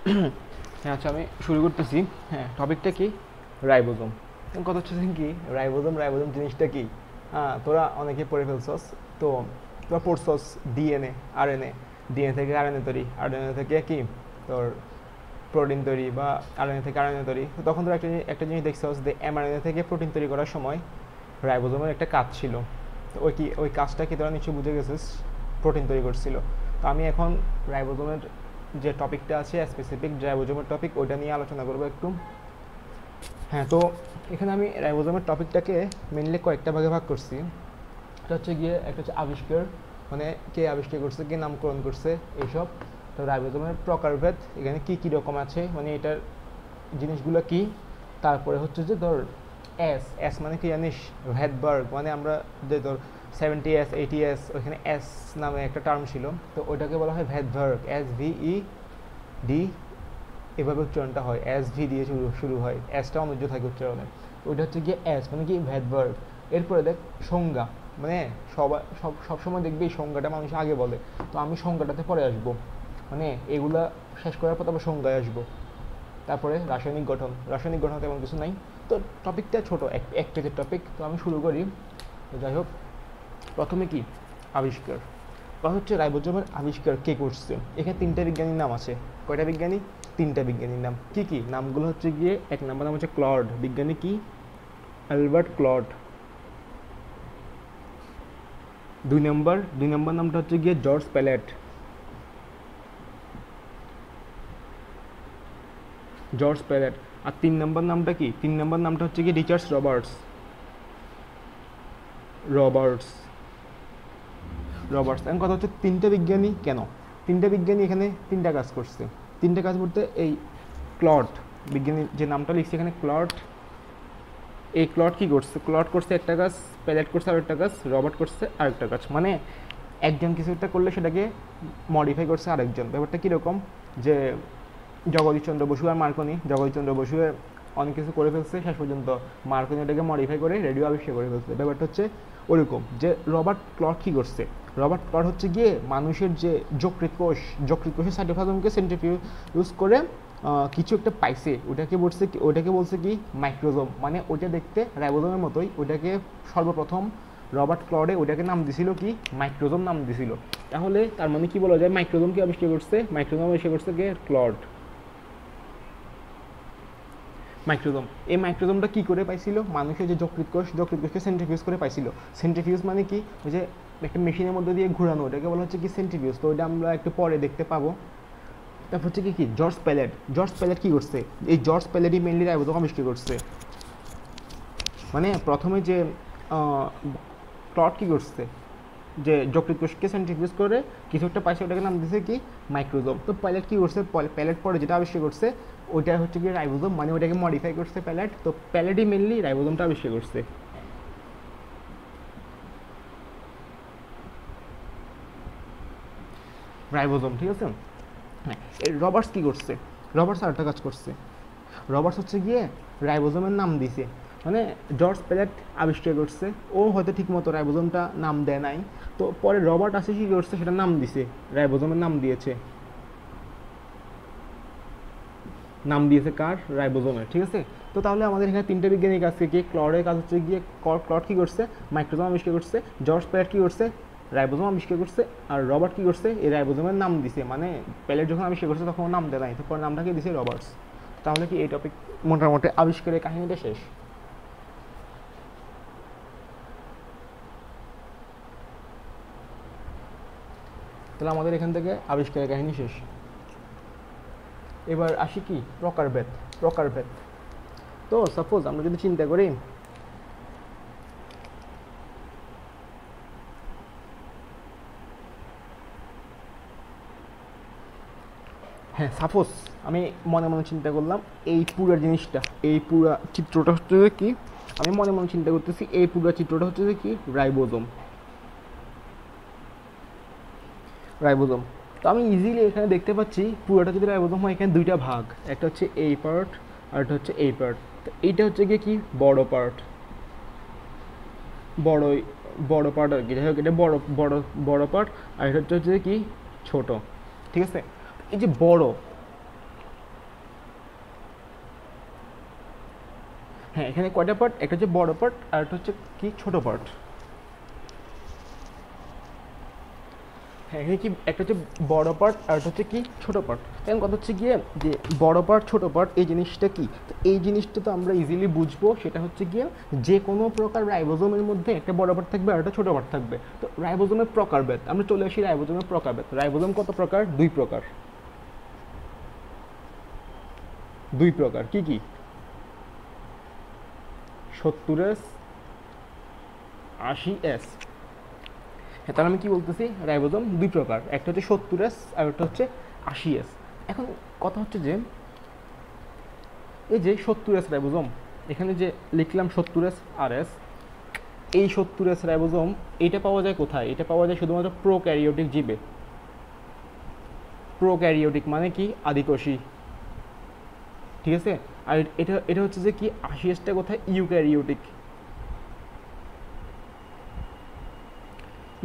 হ্যাঁ আচ্ছা, আমি শুরু করতেছি। হ্যাঁ, টপিকটা কি? রাইবোজোম। কথা হচ্ছে কি, রাইবোজোম রাইবোজোম জিনিসটা কি? হ্যাঁ, তোরা অনেকে পড়ে ফেলছস। তো তোরা পড়ছস ডিএনএ, আরএনএ। ডিএনএ থেকে আরএনএ তৈরি, আরএনএ থেকে কি তোর প্রোটিন তৈরি, বা আরএনএ থেকে আরএনএ তৈরি। তো তখন তোরা একটা জিনিস দেখছস যে এমআরএনএ থেকে প্রোটিন তৈরি করার সময় রাইবোজোমের একটা কাজ ছিল। তো ওই কাজটা কি তোরা নিশ্চয়ই বুঝে গেছিস, প্রোটিন তৈরি করছিল। তো আমি এখন রাইবোজোমের যে টপিকটা আছে, স্পেসিফিক রাইবোজোমের টপিক, ওইটা নিয়ে আলোচনা করবো একটু। হ্যাঁ, তো এখানে আমি রাইবোজোমের টপিকটাকে মেনলি কয়েকটা ভাগে ভাগ করছি। এটা হচ্ছে গিয়ে, একটা হচ্ছে আবিষ্কার, মানে কে আবিষ্কার করছে, কে নামকরণ করছে, এইসব। তো রাইবোজোমের প্রকারভেদ, এখানে কী কী রকম আছে, মানে এটার জিনিসগুলো কি। তারপরে হচ্ছে যে ধর এস এস মানে কি জানিস? ভ্যাদবার্গ, মানে আমরা যে ধর 70S 80S, ওইখানে এস নামে একটা টার্ম ছিল। তো ওইটাকে বলা হয় ভ্যাদবার্গ, SVED, এভাবে উচ্চারণটা হয়, SV দিয়ে শুরু হয়, এসটা অনুজ্জ থাকে উচ্চারণে। ওইটা হচ্ছে গিয়ে এস মানে কি, ভ্যাদবার্গ। এরপরে দেখ সংজ্ঞা, মানে সবসময় দেখবি এই সংজ্ঞাটা মানুষ আগে বলে। তো আমি সংজ্ঞাটাতে পরে আসবো, মানে এগুলা শেষ করার পর তারপর সংজ্ঞায় আসবো। তারপরে রাসায়নিক গঠন, রাসায়নিক গঠন তেমন কিছু নাই। তো টপিকটা ছোট, এক পেজের টপিক। তো আমি শুরু করি। তো যাই হোক, প্রথমে কি আবিষ্কার। কথা হচ্ছে রাইবোজোমের আবিষ্কার কে করছে। এখানে তিনটা বিজ্ঞানীর নাম আছে। কয়টা বিজ্ঞানী? তিনটা বিজ্ঞানীর নাম। কি কি নামগুলো হচ্ছে গিয়ে, এক নম্বর নাম হচ্ছে ক্লড, বিজ্ঞানী কি? Albert Claude. দুই নম্বর নামটা হচ্ছে গিয়ে জর্জ প্যালেট, জর্জ প্যালেট। আর তিন নম্বর নামটা কি? তিন নম্বর নামটা হচ্ছে গিয়ে রিচার্ড রবার্টস, রবার্টস রবার্টস এখন কথা হচ্ছে তিনটা বিজ্ঞানী কেন? তিনটা বিজ্ঞানী এখানে তিনটা কাজ করছে। তিনটা কাজ বলতে, এই ক্লড বিজ্ঞানী যে নামটা লিখছে এখানে, ক্লড, এই ক্লড কি করছে? ক্লড করছে একটা কাজ, প্যালেট করছে আরেকটা কাজ, রবার্ট করছে আরেকটা কাজ। মানে একজন কিছু একটা করলে সেটাকে মডিফাই করছে আরেকজন। ব্যাপারটা কীরকম, যে জগদীশচন্দ্র বসু আর মার্কনি, জগদীশচন্দ্র বসু অনেক কিছু করে ফেলছে, শেষ পর্যন্ত মার্কনি ওটাকে মডিফাই করে রেডিও আবিষ্কার করে ফেলছে। ব্যাপারটা হচ্ছে ওরকম, যে রবার্ট ক্লড কী করছে? রবার্ট ক্লড হচ্ছে গিয়ে মানুষের যে যকৃৎ কোষের সাইটোপ্লাজমকে সেন্ট্রিফিউজ করে কিছু একটা পাইছে, ওটাকে বলছে কি মাইক্রোজোম। মানে ওটা দেখতে রাইবোজোমের মতোই, ওটাকে সর্বপ্রথম রবার্ট ক্লডে ওটাকে নাম দিছিল কি, মাইক্রোজোম নাম দিছিল। তাহলে তার মানে কি বলা যায়, মাইক্রোজোমকে আবিষ্কার করছে, মাইক্রোজোম আবিষ্কার করছে কে? ক্লড। মাইক্রোজোম, এই মাইক্রোজোমটা কী করে পাইছিল? মানুষের যে যকৃৎ কোষকে সেন্ট্রিফিউজ করে পাইছিল। সেন্ট্রিফিউজ মানে কি, ওই যে একটা মেশিনের মধ্যে দিয়ে ঘোরানো, ওটাকে বলা হচ্ছে কি সেন্ট্রিফিউজ। তো ওইটা আমরা একটু পরে দেখতে পাবো। তারপর হচ্ছে কি জর্জ প্যালেট কী করছে? এই জর্জ প্যালেটই মেনলি রাইবোজোম আবিষ্কার করছে। মানে প্রথমে যে ক্লড কী করছে, যে যকৃৎ কোষকে সেন্ট্রিফিউজ করে কিছু একটা পাইছে, ওটাকে নাম দিয়েছে কি মাইক্রোজোম। তো প্যালেট কী করছে? প্যালেট পরে যেটা আবিষ্কার করছে ওইটা হচ্ছে কি রাইবোজোম, মানে ওটাকে মডিফাই করছে প্যালেট। তো প্যালেটই মেনলি রাইবোজোমটা আবিষ্কার করছে। রাইবোজোম, ঠিক আছে। হ্যাঁ, রবার্টস কী করছে? রবার্টস আরেকটা কাজ করছে। রবার্টস হচ্ছে গিয়ে রাইবোজোমের নাম দিছে, মানে জর্জ প্যালেট আবিষ্কার করছে, ও হয়তো ঠিকমতো রাইবোজোমটা নাম দেয় নাই। তো পরে রবার্ট আসে কী করছে, সেটা নাম দিছে, রাইবোজোমের নাম দিয়েছে। নাম দিয়েছে কার? রাইবোজোমের, ঠিক আছে। তো তাহলে আমাদের এখানে তিনটা বিজ্ঞানীর কাজ কি? ক্লডের কাজ হচ্ছে গিয়ে, ক্লড কী করছে? মাইক্রোজোম আবিষ্কার করছে। জর্জ প্যালেট কী করছে? রাইবোজোম আবিষ্কার করছে। আর রবার্ট কী করছে? এই রাইবোজোমের নাম দিছে, মানে প্যালেট যখন আবিষ্কার করছে তখন নাম দেয় নাই, তো পরে নামটাকে দিছে রবার্টস। তাহলে কি এই টপিক মোটামুটি আবিষ্কারের কাহিনীটা শেষ। তাহলে আমাদের এখান থেকে আবিষ্কারের কাহিনী শেষ। এবার আসি কি প্রকারভেদ। তো সাপোজ আমরা যদি চিন্তা করি, হ্যাঁ সাপোজ আমি মনে মনে চিন্তা করলাম, এই পুরো জিনিসটা, এই পুরো চিত্রটা হচ্ছে যে কি, আমি মনে মনে চিন্তা করতেছি এই পুরো চিত্রটা হচ্ছে যে কি, রাইবোজোম। তো আমি ইজিলি এখানে দেখতে পাচ্ছি পুরোটা যদি রাইবোজোম হয়, এখানে দুইটা ভাগ, একটা হচ্ছে এই পার্ট আর একটা হচ্ছে এই পার্ট। তো এইটা হচ্ছে গিয়ে কি, বড় পার্ট, বড় পার্ট আর কি। যাই হোক, এটা বড় পার্ট, আর এটা হচ্ছে কি, ছোট, ঠিক আছে। এই যে বড়, হ্যাঁ, এখানে কয়টা পার্ট? একটা হচ্ছে বড় পার্ট আর একটা হচ্ছে কি ছোট পার্ট। হ্যাঁ, এখানে কি একটা হচ্ছে বড় পার্ট আর একটা হচ্ছে কি ছোট পার্ট। এখন কথা হচ্ছে গিয়ে যে বড় পার্ট ছোট পার্ট এই জিনিসটা কি, তো এই জিনিসটা তো আমরা ইজিলি বুঝবো। সেটা হচ্ছে গিয়ে যে কোনো প্রকার রাইবোজোমের মধ্যে একটা বড় পার্ট থাকবে আর একটা ছোট পার্ট থাকবে। তো রাইবোজোমের প্রকারভেদ, আমরা চলে আসি রাইবোজোমের প্রকারভেদ। রাইবোজোম কত প্রকার? দুই প্রকার। দুই প্রকার কি কি? 70S, 80S। হ্যাঁ, তাহলে আমি কি বলতেছি, রাইবোজোম দুই প্রকার, একটা হচ্ছে 70S আর একটা হচ্ছে 80S। এখন কথা হচ্ছে যে এই যে 70S রাইবোজোম, এখানে যে লিখলাম 70S RS, এই 70S রাইবোজোম এইটা পাওয়া যায় কোথায়? এটা পাওয়া যায় শুধুমাত্র প্রোক্যারিওটিক জীবে। প্রোক্যারিওটিক মানে কি? আদিকোষী, ঠিক আছে। আর এটা এটা হচ্ছে যে কি 80Sটা কোথায়? ইউক্যারিওটিক,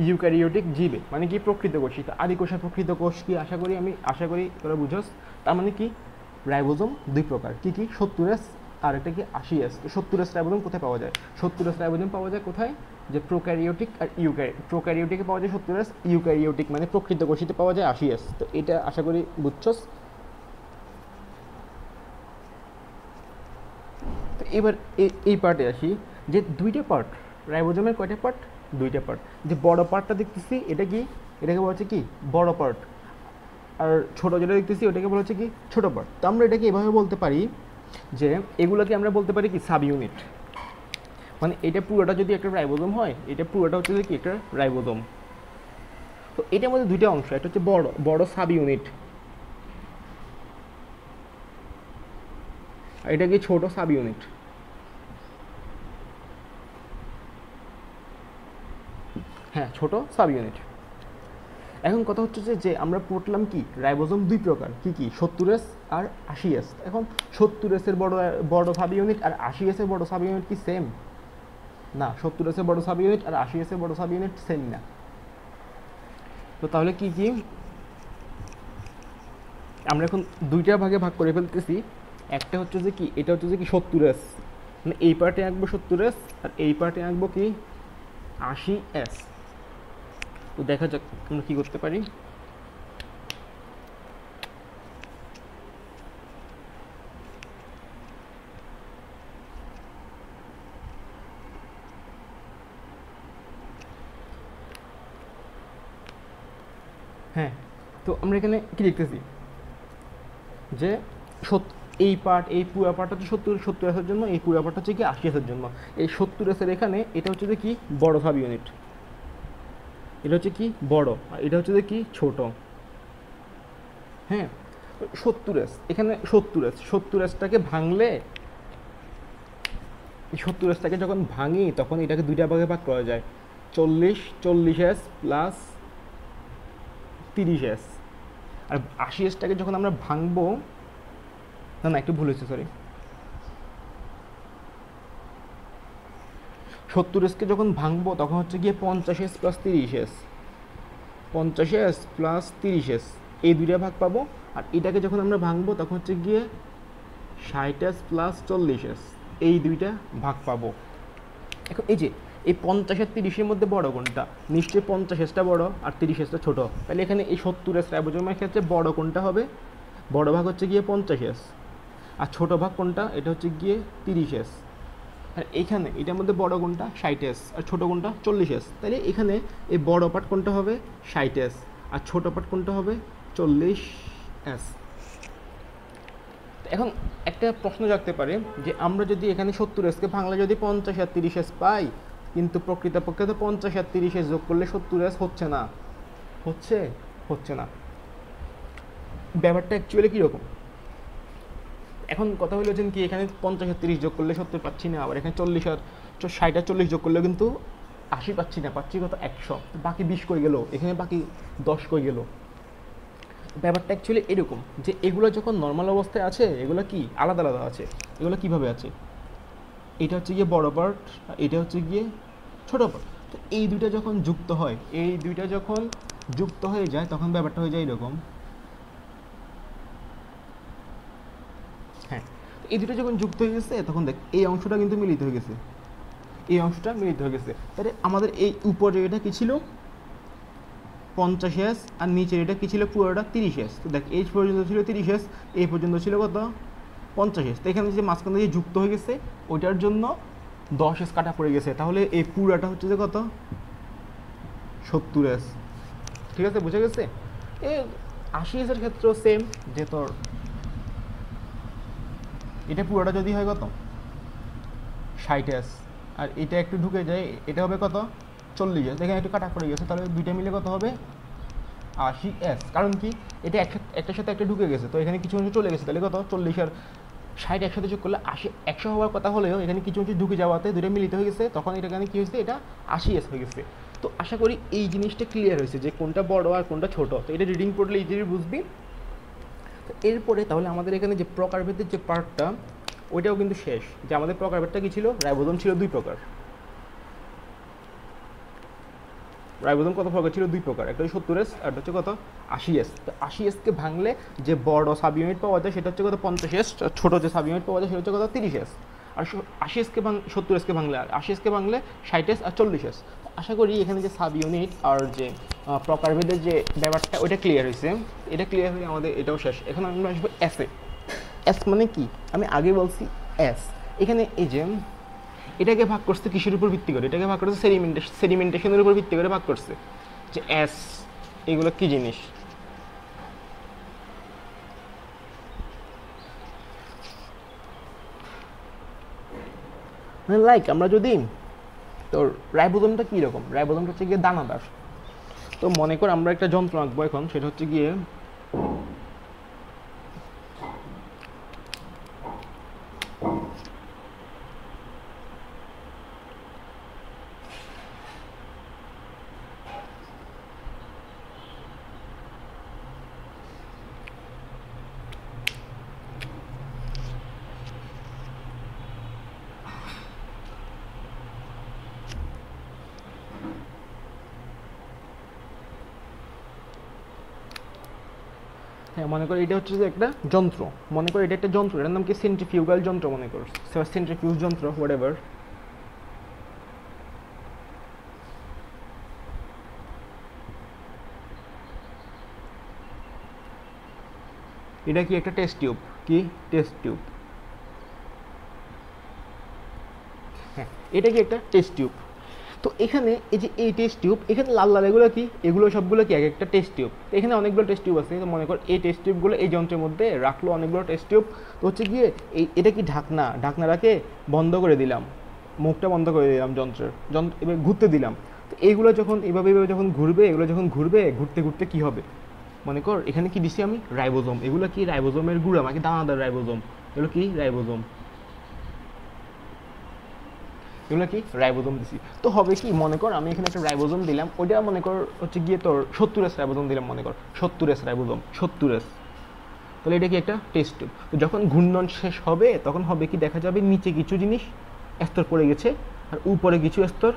ইউক্যারিওটিক জীবে মানে কি প্রকৃত কোষী। তো আদিকোষ আর প্রকৃত কোষ কি আশা করি তোরা বুঝস। তার মানে কি রাইবোজোম দুই প্রকার, কি কি? 70S আর একটা কি 80S। তো 70S রাইবোজোম কোথায় পাওয়া যায়? 70S রাইবোজোম পাওয়া যায় কোথায়? যে প্রোক্যারিওটিক আর প্রোক্যারিওটিকে পাওয়া যায় 70S, ইউক্যারিওটিক মানে প্রকৃত কোষীতে পাওয়া যায় 80S। তো এটা আশা করি বুঝছস। তো এবার এই পার্টে আসি, যে দুইটা পার্ট রাইবোজোমের কয়টা পার্ট? দুইটা পার্ট। যে বড় পার্টটা দেখতেছি এটা কি? এটাকে বলা হচ্ছে কি বড় পার্ট, আর ছোট যেটা দেখতেছি ওটাকে বলা হচ্ছে কি ছোট পার্ট। তো আমরা এটাকে এভাবে বলতে পারি যে এগুলোকে আমরা বলতে পারি কি সাব ইউনিট। মানে এটা পুরোটা যদি একটা রাইবোজোম হয়, এটা পুরোটা হচ্ছে কি একটা রাইবোজোম। তো এটার মধ্যে দুইটা অংশ, একটা হচ্ছে বড় বড় সাব ইউনিট, আর এটা কি ছোট সাব ইউনিট। হ্যাঁ, ছোট সাব ইউনিট। এখন কথা হচ্ছে যে আমরা পড়লাম কি রাইবোজোম দুই প্রকার, কি কি? 70S আর 80S। এখন 70S এর বড় সাব ইউনিট আর 80S এর বড় সাব ইউনিট কি সেম? না, 70S এর বড় সাব ইউনিট আর 80S এর বড় সাব ইউনিট সেম না। তো তাহলে কি কি আমরা এখন দুইটা ভাগে ভাগ করে ফেলতেছি। একটা হচ্ছে যে কি, এটা হচ্ছে যে কি 70S, মানে এই পার্টে আঁকবো 70S আর এই পার্টে আঁকবো কি 80S। তো দেখা যাক আমরা কি করতে পারি। হ্যাঁ, তো আমরা এখানে কি লিখতেছি যে এই পার্ট, এই পুরো পার্ট হচ্ছে 70S-এর জন্য, এই পুরো পার্ট হচ্ছে কি 80S-এর জন্য। এই 70S-এর এখানে এটা হচ্ছে যে কি বড় সাব ইউনিট, এটা হচ্ছে কি বড়, আর এটা হচ্ছে যে কি ছোট। হ্যাঁ, 70S এখানে 70Sটাকে ভাঙলে, এই 70Sটাকে যখন ভাঙি তখন এটাকে দুইটা ভাগে ভাগ করা যায়, 40S প্লাস 30S। আর 80Sটাকে যখন আমরা ভাঙবো, না একটু ভুল হয়েছে, সরি। 70Sকে যখন ভাঙবো তখন হচ্ছে গিয়ে 50S plus 30S, 50S plus 30S এই দুইটা ভাগ পাবো। আর এটাকে যখন আমরা ভাঙবো তখন হচ্ছে গিয়ে 60S প্লাস 40S এই দুইটা ভাগ পাবো। এখন এই যে এই 50 আর 30-এর মধ্যে বড় কোনটা? নিশ্চয়ই 50Sটা বড় আর 30Sটা ছোট। তাহলে এখানে এই 70S রাইবোজোমের ক্ষেত্রে বড় কোনটা হবে? বড় ভাগ হচ্ছে গিয়ে 50S, আর ছোট ভাগ কোনটা? এটা হচ্ছে গিয়ে 30S। আর এখানে এটার মধ্যে বড় কোনটা? 60S, আর ছোট কোনটা? 40S। তাহলে এখানে এই বড় পার্ট কোনটা হবে? 60S, আর ছোট পার্ট কোনটা হবে? 40S। এখন একটা প্রশ্ন জাগতে পারে যে আমরা যদি এখানে 70Sকে ভাঙলে যদি 50 আর 30S পাই, কিন্তু প্রকৃতপক্ষে তো 50 আর 30S যোগ করলে 70S হচ্ছে না। হচ্ছে না। ব্যাপারটা অ্যাকচুয়ালি কীরকম? এখন কথা হলো যে কি এখানে 50 আর 30 যোগ করলে 70 পাচ্ছি না, আবার এখানে 40 আর 60 আর 40 যোগ করলে কিন্তু 80 পাচ্ছি না, পাচ্ছি কত? 100। বাকি 20 কই গেল? এখানে বাকি 10 কই গেল? ব্যাপারটা অ্যাকচুয়ালি এরকম যে এগুলো যখন নর্মাল অবস্থায় আছে, এগুলো কি আলাদা আলাদা আছে। এগুলো কিভাবে আছে? এটা হচ্ছে গিয়ে বড় পার্ট, এটা হচ্ছে গিয়ে ছোট পার্ট। তো এই দুইটা যখন যুক্ত হয়ে যায় তখন ব্যাপারটা হয়ে যায় এরকম। হ্যাঁ, এই দুটো যখন যুক্ত হয়ে গেছে তখন দেখ এই অংশটা কিন্তু মিলিত হয়ে গেছে, এই অংশটা মিলিত হয়ে গেছে। তাহলে আমাদের এই উপরের এটা কী ছিল 50s আর নিচের এটা কী ছিল পুরোটা 30s। তো দেখ এই পর্যন্ত ছিল 30s, এই পর্যন্ত ছিল কত 50s। তো এখানে যে মাঝখান দিয়ে যুক্ত হয়ে গেছে ওইটার জন্য 10s কাটা পড়ে গেছে, তাহলে এই পুরাটা হচ্ছে যে কত 70s। ঠিক আছে, বুঝা গেছে? এই 80s এর ক্ষেত্রেও সেম, যে তোর এটা পুরোটা যদি হয় কত 60s আর এটা একটু ঢুকে যায়, এটা হবে কত 40s। এখানে একটু কাটা পড়ে গেছে, তাহলে দুইটা মিলে কত হবে 80s। কারণ কি এটা একটার সাথে একটা ঢুকে গেছে, তো এখানে কিছু অংশ চলে গেছে, তাহলে কত 40 আর 60 একসাথে যোগ করলে 80 100 হওয়ার কথা হলেও এখানে কিছু অংশ ঢুকে যাওয়াতে দুটো মিলিত হয়ে গেছে, তখন এটা এখানে কী হয়েছে এটা 80s হয়ে গেছে। তো আশা করি এই জিনিসটা ক্লিয়ার হয়েছে যে কোনটা বড় আর কোনটা ছোট। তো এটা রিডিং পড়লে ইজিলি বুঝবি। তো এরপরে তাহলে আমাদের এখানে যে প্রকারভেদের যে পার্টটা ওইটাও কিন্তু শেষ। যে আমাদের প্রকারভেদটা কী ছিল, রাইবোজোম ছিল 2 প্রকার। রাইবোজোম কত প্রকার ছিল, 2 প্রকার, একটা হচ্ছে 70s আর হচ্ছে কত 80s। তো 80sকে ভাঙলে যে বড় সাব ইউনিট পাওয়া যায় সেটা হচ্ছে কত 50s, ছোটো যে সাব ইউনিট পাওয়া যায় সেটা হচ্ছে কত 30s। আর 80sকে 70sকে ভাঙলে আর 80sকে ভাঙলে 60s আর 40s। আশা করি এখানে যে সাব ইউনিট আর যে প্রকারভেদের যে ব্যাপারটা ওইটা ক্লিয়ার হয়েছে। এটা ক্লিয়ার হয়ে আমাদের এটাও শেষ। এখন আমরা আসবো এসে। এস মানে কি, আমি আগে বলছি এস। এখানে এই যে এটাকে ভাগ করছে কিসের উপর ভিত্তি করে, এটাকে ভাগ করছে সেডিমেন্টেশনের উপর ভিত্তি করে ভাগ করছে। যে এস এগুলো কি জিনিস, লাইক আমরা যদি তোর রাইবোজোমটা কীরকম, রাইবোজোমটা হচ্ছে গিয়ে দানাদার। তো মনে কর আমরা একটা যন্ত্র আঁকবো এখন, সেটা হচ্ছে গিয়ে মনে করো এটা হচ্ছে যে একটা যন্ত্র, মনে করো এটা একটা যন্ত্র, এটার নাম কি সেন্ট্রিফিউগাল যন্ত্র, মনে করো সেন্ট্রিফিউজ যন্ত্র হোয়াটএভার। এটা কি একটা টেস্ট টিউব, কি টেস্ট টিউব, হ্যাঁ এটা কি একটা টেস্ট টিউব। তো এখানে এই যে এই টেস্ট টিউব, এখানে লাল লাল এগুলো কি, এগুলো সবগুলো কি এক একটা টেস্ট টিউব। তো এখানে অনেকগুলো টেস্ট টিউব আছে। তো মনে কর এই টেস্ট টিউবগুলো এই যন্ত্রের মধ্যে রাখলো অনেকগুলো টেস্ট টিউব। তো হচ্ছে গিয়ে এটা কি ঢাকনা, ঢাকনাটাকে বন্ধ করে দিলাম, মুখটা বন্ধ করে দিলাম যন্ত্রের, এবার ঘুরতে দিলাম। তো এইগুলো যখন এভাবে যখন ঘুরবে, এগুলো যখন ঘুরবে, ঘুরতে ঘুরতে কী হবে, মনে কর এখানে কি দিছি আমি রাইবোজোম, এগুলো কি রাইবোজোমের গুঁড়া, মানে দানাদার রাইবোজোম, এগুলো কি রাইবোজোম, এগুলো কি রাইবোজোম দিছি। তো হবে কি, মনে কর আমি এখানে একটা রাইবোজোম দিলাম, ওইটা মনে কর হচ্ছে গিয়ে তোর 70s রাইবোজোম দিলাম, মনে কর 70s রাইবোজোম 70s। তাহলে এটা কি একটা টেস্ট টিউব। তো যখন ঘূর্ণন শেষ হবে তখন হবে কি, দেখা যাবে নিচে কিছু জিনিস স্তর পড়ে গেছে আর উপরে কিছু স্তর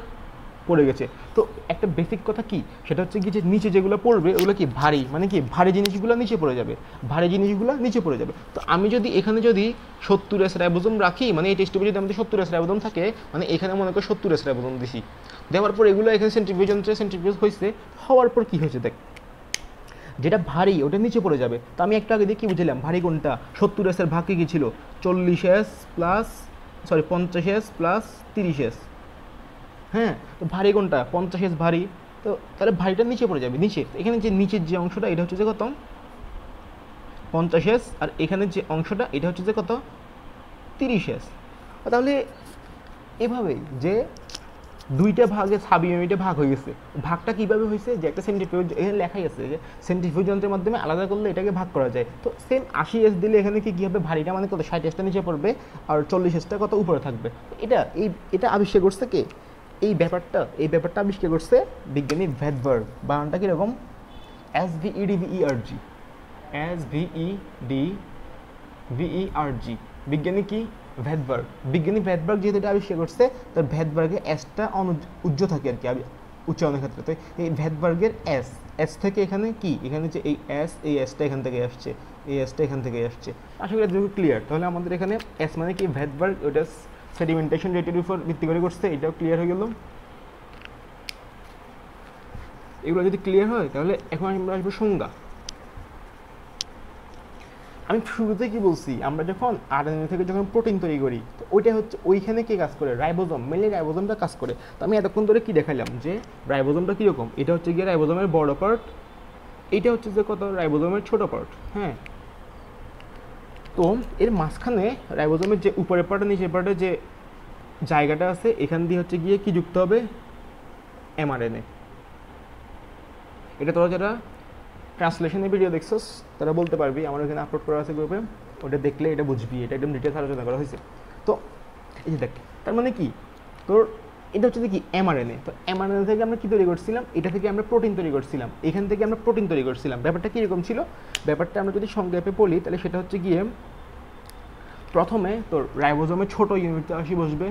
পড়ে গেছে। তো একটা বেসিক কথা কি, সেটা হচ্ছে কি যে নিচে যেগুলো পড়বে ওগুলো কি ভারী, মানে কি ভারী জিনিসগুলো নিচে পড়ে যাবে, ভারী জিনিসগুলো নিচে পড়ে যাবে। তো আমি যদি এখানে যদি 70s রাইবোজোম রাখি, মানে এই টেস্ট টিউবে যদি আমাদের 70s রাইবোজোম থাকে, মানে এখানে মনে করি 70s রাইবোজোম দিছি, দেওয়ার পর এগুলো এখানে সেন্ট্রিফিউজ হয়েছে, হওয়ার পর কি হয়েছে দেখ, যেটা ভারী ওটা নিচে পড়ে যাবে। তো আমি একটু আগে দিয়ে কী বুঝলাম, ভারী কোনটা, 70s এর ভাগ কী ছিল 40s plus 50s plus 30s। হ্যাঁ, তো ভারী কোনটা 50s ভারী, তো তাহলে ভারীটা নিচে পড়ে যাবে, নিচে। এখানে যে নিচের যে অংশটা এটা হচ্ছে যে কত 50s, আর এখানে যে অংশটা এটা হচ্ছে যে কত 30s। তাহলে এভাবেই যে দুইটা ভাগে সাব ইউনিটে ভাগ হয়ে গেছে। ভাগটা কীভাবে হয়েছে, যে একটা সেন্ট্রিফিউজ এখানে লেখাই আছে যে সেন্ট্রিফিউজ যন্ত্রের মাধ্যমে আলাদা করলে এটাকে ভাগ করা যায়। তো সেম 80s দিলে এখানে কি হবে, ভারীটা মানে কত 60sটা নিচে পড়বে আর 40sটা কত উপরে থাকবে। এটা আবিষ্কার করছে কে, এই ব্যাপারটা আবিষ্কার করছে বিজ্ঞানী ভ্যাটবার্গ। বানানটা কীরকম, SVEDVERG, SVEDVERG, বিজ্ঞানী কি ভ্যাটবার্গ। বিজ্ঞানী ভ্যাটবার্গ যেহেতু এটা আবিষ্কার করছে, তার ভ্যাটবার্গে এসটা উজ্জ্ব থাকে আর কি, উচ্চারণের ক্ষেত্রে। তো এই ভ্যাটবার্গের এস, এস থেকে এখানে কি, এখানে যে এই এস, এই এসটা এখান থেকে আসছে, এই এসটা এখান থেকে আসছে। আশা করি এতটুকু ক্লিয়ার। তাহলে আমাদের এখানে এস মানে কি, ভ্যাটবার্গ, ওটা সেডিমেন্টেশন রেটের উপর ভিত্তি করে করছে, এটাও ক্লিয়ার হয়ে গেল। এগুলো যদি ক্লিয়ার হয় তাহলে এখন আমরা আসবো সংজ্ঞা। আমি শুরুতে কি বলছি, আমরা যখন আরএনএ থেকে যখন প্রোটিন তৈরি করি, তো ওইটা হচ্ছে ওইখানে কে কাজ করে, রাইবোজোম, মেনলি রাইবোজোমটা কাজ করে। তো আমি এতক্ষণ ধরে কি দেখালাম যে রাইবোজোমটা কীরকম, এটা হচ্ছে গিয়ে রাইবোজোমের বড় পার্ট, এইটা হচ্ছে যে কত রাইবোজোমের ছোট পার্ট। হ্যাঁ, তো এর মাঝখানে রাইবোজোমের যে উপরের পার্টে নিচের পার্টে যে জায়গাটা আছে, এখান দিয়ে হচ্ছে গিয়ে কি যুক্ত হবে, এমআরএনএ। এটা তোরা যারা ট্রান্সলেশনের ভিডিও দেখছস তারা বলতে পারবি, আমার এখানে আপলোড করা আছে গ্রুপে, ওটা দেখলে এটা বুঝবি, এটা একদম ডিটেলস আলোচনা করা হয়েছে। তো এই যে দেখ, তার মানে কি, তোর এটা হচ্ছে কি এমআরএনএ। তো এমআরএনএ থেকে আমরা কি তৈরি করছিলাম, এটা থেকে আমরা প্রোটিন তৈরি করছিলাম, এখান থেকে আমরা প্রোটিন তৈরি করছিলাম। ব্যাপারটা কীরকম ছিল, ব্যাপারটা আমরা যদি সংক্ষেপে বলি তাহলে সেটা হচ্ছে গিয়ে, প্রথমে তোর রাইবোজোমে ছোট ইউনিটটা আসি বসবে,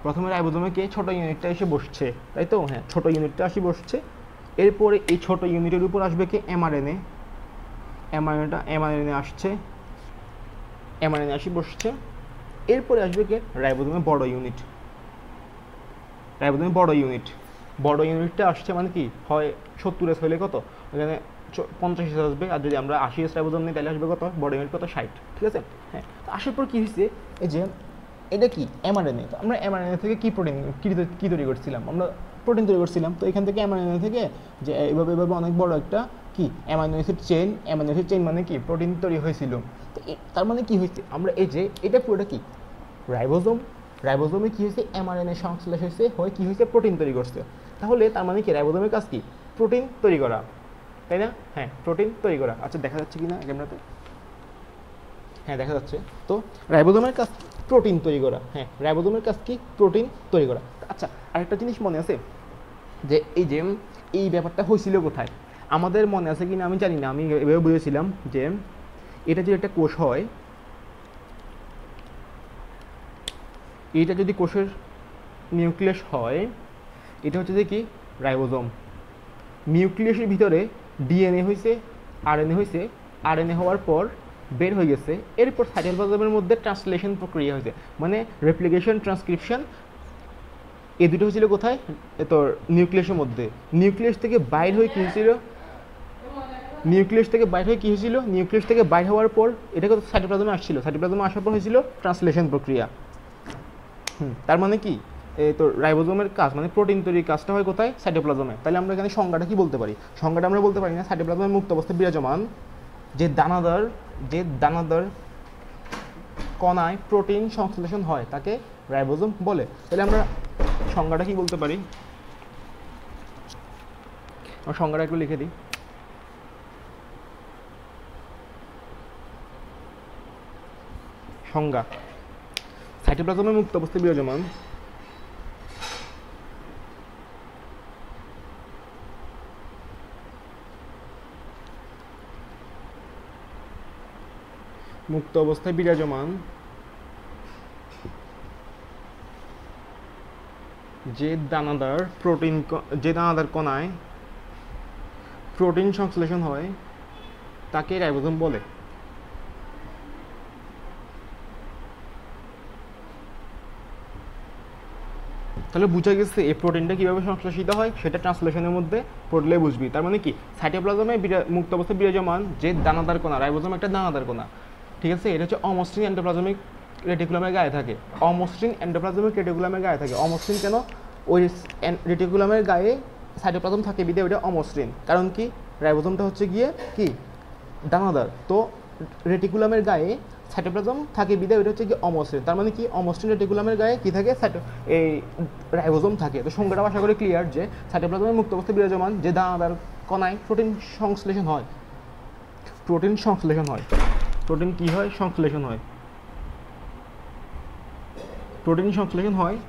প্রথমে রাইবোজোমে কে ছোট ইউনিটটা এসে বসছে, তাই তো? হ্যাঁ, ছোট ইউনিটটা আসি বসছে। এরপরে এই ছোট ইউনিটের উপর আসবে কি এমআরএনএ, এমআরএনএ আসছে, এমআরএনএ আসি বসছে। এরপরে আসবে কি রাইবোজোমের বড় ইউনিট, রাইবোজোমের বড় ইউনিটটা আসছে মানে কি হয় 70S হলে কত, ওখানে 50S আসবে, আর যদি আমরা 80S রাইবোজোম নিই তাহলে আসবে কত, বড় ইউনিট কত 60, ঠিক আছে? হ্যাঁ, তো আসার পর কী হয়েছে, এই যে এটা কি এমআরএনএ, তো আমরা এমআরএনএ থেকে কি প্রোটিন কি তৈরি করছিলাম, আমরা প্রোটিন তৈরি করছিলাম। তো এখান থেকে এমআরএনএ থেকে যে এভাবে অনেক বড় একটা কি অ্যামাইনো অ্যাসিড চেইন মানে কি প্রোটিন তৈরি হয়েছিল। তো তার মানে কি হয়েছে, আমরা এই যে এটা পুরোটা কি রাইবোজোমে কি হয়েছে, এমআরএনএ সংশ্লেষ হয়েছে, হয় কি হয়েছে, প্রোটিন তৈরি করছে। তাহলে তার মানে কি রাইবোজোমের কাজ কি, প্রোটিন তৈরি করা, তাই না? হ্যাঁ, প্রোটিন তৈরি করা। আচ্ছা, দেখা যাচ্ছে কি না ক্যামেরাতে? হ্যাঁ, দেখা যাচ্ছে। তো রাইবোজোমের কাজ প্রোটিন তৈরি করা। হ্যাঁ, রাইবোজোমের কাজ কি, প্রোটিন তৈরি করা। আচ্ছা, আরেকটা জিনিস মনে আছে যে এই ব্যাপারটা হয়েছিল কোথায়, আমাদের মনে আছে কি না আমি জানি না, আমি এভাবে বুঝেছিলাম যে এটা যদি একটা কোষ হয়, এটা যদি কোষের নিউক্লিয়াস হয়, এটা হচ্ছে যে কি রাইবোজোম। নিউক্লিয়াসের ভিতরে ডিএনএ হয়েছে, আরএনএ হয়েছে, আরএনএ হওয়ার পর বের হয়ে গেছে, এরপর সাইটোপ্লাজমের মধ্যে ট্রান্সলেশন প্রক্রিয়া হয়েছে, মানে রেপ্লিকেশন, ট্রান্সক্রিপশন, এই দুটো হয়েছিল কোথায়, তোর নিউক্লিয়াসের মধ্যে। নিউক্লিয়াস থেকে বাইর হয়ে কী হয়েছিল, নিউক্লিয়াস থেকে বাইর হওয়ার পর এটা কত সাইটোপ্লাজমে আসছিল, সাইটোপ্লাজমে আসার পর হয়েছিল ট্রান্সলেশন প্রক্রিয়া। তার মানে কি, তোর রাইবোজোমের কাজ মানে প্রোটিন তৈরির কাজটা হয় কোথায়, সাইটোপ্লাজমে। তাহলে আমরা এখানে সংজ্ঞাটা কি বলতে পারি, সংজ্ঞাটা আমরা বলতে পারি না, সাইটোপ্লাজমের মুক্ত অবস্থায় বিরাজমান যে দানাদার কণায় প্রোটিন সংশ্লেষণ হয় তাকে রাইবোজোম বলে। তাহলে আমরা সংজ্ঞাটা কি বলতে পারি, আমরা সংজ্ঞাটা একটু লিখে দিই। সংজ্ঞা, সাইটোপ্লাজমের মুক্ত অবস্থায় বিরাজমান যে দানাদার কণায় প্রোটিন সংশ্লেষণ হয় তাকে রাইবোজোম বলে। তাহলে বোঝা গেছে এই প্রোটিনটা কীভাবে সংশ্লেষিত হয়, সেটা ট্রান্সলেশনের মধ্যে পড়লে বুঝবি। তার মানে কি, সাইটোপ্লাজমে মুক্ত অবস্থায় বিরাজমান যে দানাদার কণা, রাইবোজোম একটা দানাদার কণা, ঠিক আছে? এটা হচ্ছে অমসৃণ এন্ডোপ্লাজমিক রেটিকুলামের গায়ে থাকে, অমসৃণ কেন, ওই রেটিকুলামের গায়ে সাইটোপ্লাজম থাকে বিধে ওইটা অমসৃণ। কারণ কি, রাইবোজোমটা হচ্ছে গিয়ে কি দানাদার, তো রেটিকুলামের গায়ে সাইটোপ্লাজম থাকে বিধায় ওইটা হচ্ছে কি অমসৃণ। তার মানে কি, অমসৃণ রেটিকুলামের গায়ে কি থাকে, এই রাইবোজোম থাকে। তো সংজ্ঞাটা আশা করি ক্লিয়ার যে সাইটোপ্লাজমের মুক্ত অবস্থায় বিরাজমান যে দানাদার কণায় প্রোটিন সংশ্লেষণ হয়,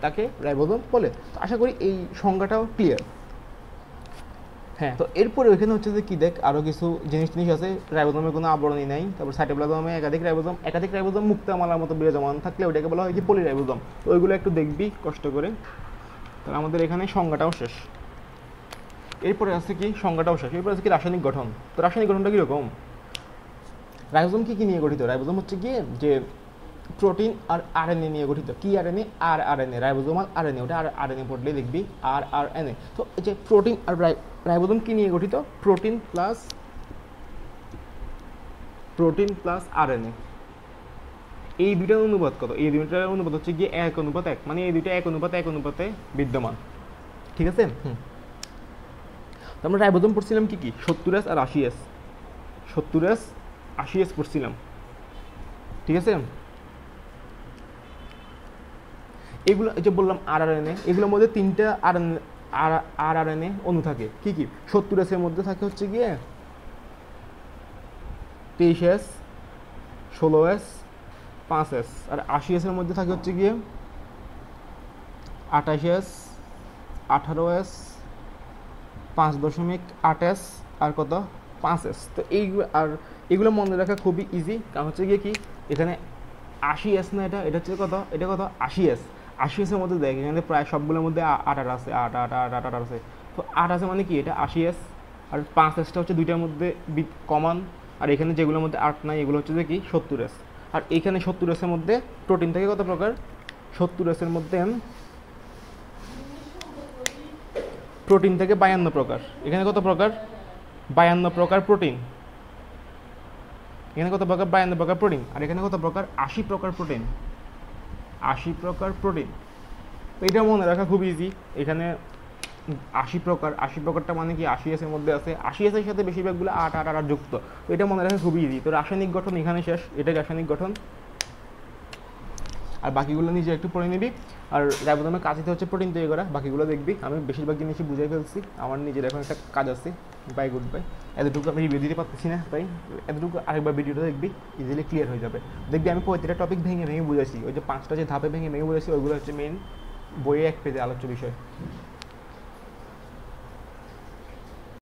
তাকে রাইবোজোম বলে। তো আশা করি এই সংজ্ঞাটাও ক্লিয়ার। হ্যাঁ, তো এরপরে ওইখানে হচ্ছে যে কি দেখ, আরও কিছু জিনিস আছে, রাইবোজোমের কোনো আবরণই নাই, তারপর সাইটোপ্লাজমে একাধিক রাইবোজোম মুক্তামালার মতো বিরাজমান থাকলে ওইটাকে বলা হয় কি পলিরাইবোজোম। তো ওইগুলো একটু দেখবি কষ্ট করে। তাহলে আমাদের এখানে সংজ্ঞাটাও শেষ। এরপরে আছে কি সংজ্ঞাটাও শেষ, এরপরে আছে কি রাসায়নিক গঠন। তো রাসায়নিক গঠনটা কীরকম? রাইবোজোম কী নিয়ে গঠিত? রাইবোজোম হচ্ছে কি যে প্রোটিন আর আরএনএ নিয়ে গঠিত। কি আরএনএ? আরএনএ, রাইবোজোমাল আরএনএ, ওটা আরএনএ পড়লেই দেখবি আরএনএ। তো এই যে প্রোটিন আর রাইবোজোম কি নিয়ে গঠিত? Protein plus RNA. এই দুইটার অনুপাত কত? এই দুইটার অনুপাত হচ্ছে গিয়ে 1:1, মানে এই দুইটা 1:1 বিদ্যমান, ঠিক আছে? তো আমরা রাইবোজোম পড়ছিলাম কি কি? 70S আর 80S, 70S 80S পড়ছিলাম, ঠিক আছে? এগুলো এই যে বললাম আরএনএ, এগুলোর মধ্যে 3টা আরএনএ অণু থাকে। কি কি? 70S এর মধ্যে থাকে হচ্ছে গিয়ে 23S, 16S, 5S, আর 80S এর মধ্যে থাকে হচ্ছে গিয়ে 28S, 18S, 5.8S আর কত 5S। তো এগুলো মনে রাখা খুবই ইজি, কারণ হচ্ছে গিয়ে কি এখানে 80S না, এটা হচ্ছে কত? এটা কত? 80S। 80S এর মধ্যে দেখ এখানে প্রায় সবগুলোর মধ্যে 8 আছে, 8 আছে। তো 8 আছে মানে কি এটা 80S, আর 5Sটা হচ্ছে দুইটার মধ্যে কমন, আর এখানে যেগুলোর মধ্যে 8 নাই এগুলো হচ্ছে যে কি 70S। আর এখানে 70S এর মধ্যে প্রোটিন থেকে কত প্রকার? 70S এর মধ্যে প্রোটিন থেকে 52 প্রকার। এখানে কত প্রকার? 52 প্রকার প্রোটিন। এখানে কত প্রকার? 52 প্রকার প্রোটিন। আর এখানে কত প্রকার? 80 প্রকার প্রোটিন। 80 প্রকার প্রোটিন। তো এটা মনে রাখা খুব ইজি। এখানে 80 প্রকারটা মানে কি 80S এর মধ্যে আছে, 80S এর সাথে বেশিরভাগগুলো 8 যুক্ত। তো এটা মনে রাখা খুবই ইজি। তো রাসায়নিক গঠন এখানে শেষ, এটাই রাসায়নিক গঠন। আর বাকিগুলো নিজে একটু পড়ে নিবি। আর রাইবোজোমের কাজই হচ্ছে প্রোটিন তৈরি করা, বাকিগুলো দেখবি। আমি বেশিরভাগ জিনিসই বুঝাই ফেলছি, আমার নিজের এখন একটা কাজ আছে। Bye, good bye. এতটুকু আমি রিভিউ দিতে পারতেছি না তাই এতটুকু আরেকবার ভিডিওটা দেখবি, ইজিলি ক্লিয়ার হয়ে যাবে। দেখবি আমি প্রতিটা টপিক ভেঙে বুঝাইছি, ওই যে 5টা যে ধাপে ভেঙে বুঝাইছি ওইগুলো হচ্ছে মেন বইয়ে 1 পেজে আলোচ্য বিষয়।